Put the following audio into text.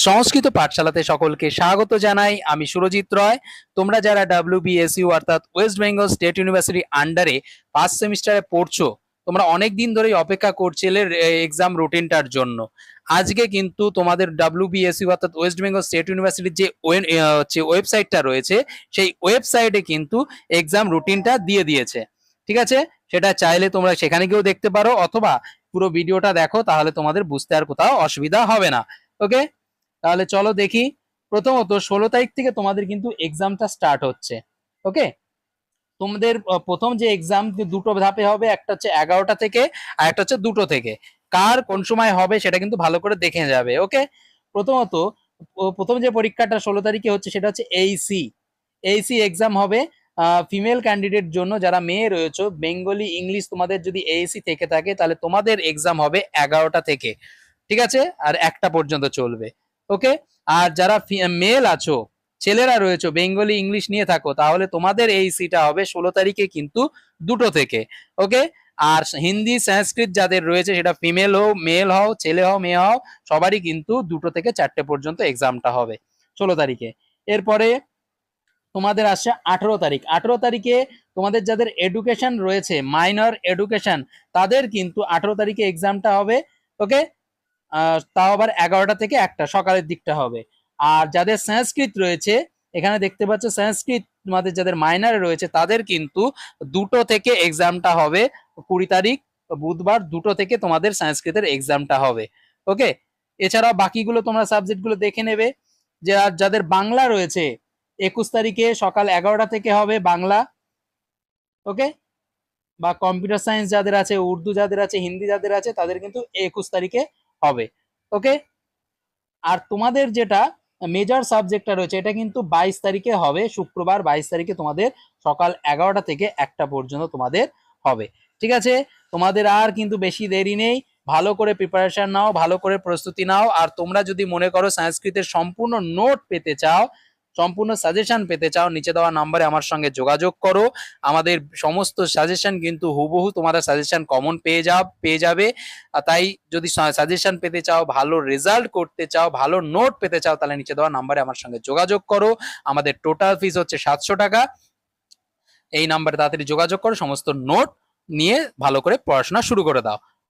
সংস্কৃত পাঠশালাতে সকলকে স্বাগত জানাই। আমি সুরজিৎ রয়। তোমরা যারা WBSU অর্থাৎ ওয়েস্ট বেঙ্গল স্টেট ইউনিভার্সিটি আন্ডারে ফার্স্ট সেমিস্টারে পড়ছো, তোমরা অনেক দিন ধরেই অপেক্ষা করছিলে এক্সাম রুটিনটার জন্য। আজকে কিন্তু তোমাদের WBSU অর্থাৎ ওয়েস্ট বেঙ্গল স্টেট ইউনিভার্সিটির যে ওয়েবসাইটটা রয়েছে, সেই ওয়েবসাইটে কিন্তু এক্সাম রুটিনটা দিয়ে দিয়েছে। ঠিক আছে, সেটা চাইলে তোমরা সেখানে গিয়েও দেখতে পারো, অথবা পুরো ভিডিওটা দেখো, তাহলে তোমাদের বুঝতে আর কোথাও অসুবিধা হবে না। ওকে, তাহলে চলো দেখি। প্রথমত 16 তারিখ থেকে তোমাদের কিন্তু এক্সামটা স্টার্ট হচ্ছে। ওকে, তোমাদের প্রথম যে এক্সাম দুটো ধাপে হবে, একটা হচ্ছে 11টা থেকে আর একটা হচ্ছে 2টো থেকে। কার কোন সময় হবে সেটা কিন্তু ভালো করে দেখে যাবে। ওকে, প্রথমত প্রথম যে পরীক্ষাটা 16 তারিখে হচ্ছে সেটা হচ্ছে এইসি এক্সাম হবে ফিমেল ক্যান্ডিডেট জন্য। যারা মেয়ে রয়েছে, বেঙ্গলি ইংলিশ তোমাদের যদি এইসি থেকে থাকে, তাহলে তোমাদের এক্সাম হবে 11টা থেকে। ঠিক আছে, আর 1টা পর্যন্ত চলবে। ওকে, আর যারা মেল আছো, ছেলেরা রয়েছে, বেঙ্গলি ইংলিশ নিয়ে থাকো, তাহলে তোমাদের এই সিটা হবে 16 তারিখে কিন্তু 2টো থেকে। ওকে, আর হিন্দি সংস্কৃত যাদের রয়েছে, সেটা ফিমেল হও মেল হও, ছেলে হও মেয়ে হও, সবারই কিন্তু 2টো থেকে 4টে পর্যন্ত এক্সামটা হবে 16 তারিখে। এরপরে তোমাদের আসছে 18 তারিখ। 18 তারিখে তোমাদের যাদের এডুকেশন রয়েছে, মাইনর এডুকেশন, তাদের কিন্তু 18 তারিখে এক্সামটা হবে। ওকে, তাও আবার 11টা থেকে 1টা সকালের দিকটা হবে। আর যাদের সংস্কৃত রয়েছে, এখানে দেখতে পাচ্ছ সংস্কৃত তোমাদের যাদের মাইনারে রয়েছে, তাদের কিন্তু 2টো থেকে এক্সামটা হবে 20 তারিখ বুধবার, 2টো থেকে তোমাদের সংস্কৃতের এক্সামটা হবে। ওকে, এছাড়াও বাকিগুলো তোমরা সাবজেক্টগুলো দেখে নেবে। যে যাদের বাংলা রয়েছে, 21 তারিখে সকাল 11টা থেকে হবে বাংলা। ওকে, বা কম্পিউটার সায়েন্স যাদের আছে, উর্দু যাদের আছে, হিন্দি যাদের আছে, তাদের কিন্তু 21 তারিখে হবে। ওকে, আর তোমাদের যেটা মেজর সাবজেক্টটা রয়েছে, এটা কিন্তু 22 তারিখে হবে, শুক্রবার 22 তারিখে তোমাদের সকাল 11টা থেকে 1টা পর্যন্ত তোমাদের হবে। ঠিক আছে, তোমাদের আর কিন্তু বেশি দেরি নেই। ভালো করে প্রিপারেশন নাও, ভালো করে প্রস্তুতি নাও। আর তোমরা যদি মনে করো সংস্কৃতের সম্পূর্ণ নোট পেতে চাও, সম্পূর্ণ সাজেশন পেতে চাও, নিচে দেওয়া নাম্বারে আমার সঙ্গে যোগাযোগ করো। আমাদের সমস্ত সাজেশন কিন্তু হুবহু তোমাদের সাজেশন কমন পেয়ে যাবে। তাই যদি সাজেশন পেতে চাও, ভালো রেজাল্ট করতে চাও, ভালো নোট পেতে চাও, তাহলে নিচে দেওয়া নাম্বারে আমার সঙ্গে যোগাযোগ করো। আমাদের টোটাল ফিস হচ্ছে 700 টাকা। এই নাম্বারে তাড়াতাড়ি যোগাযোগ করো, সমস্ত নোট নিয়ে ভালো করে পড়াশোনা শুরু করে দাও।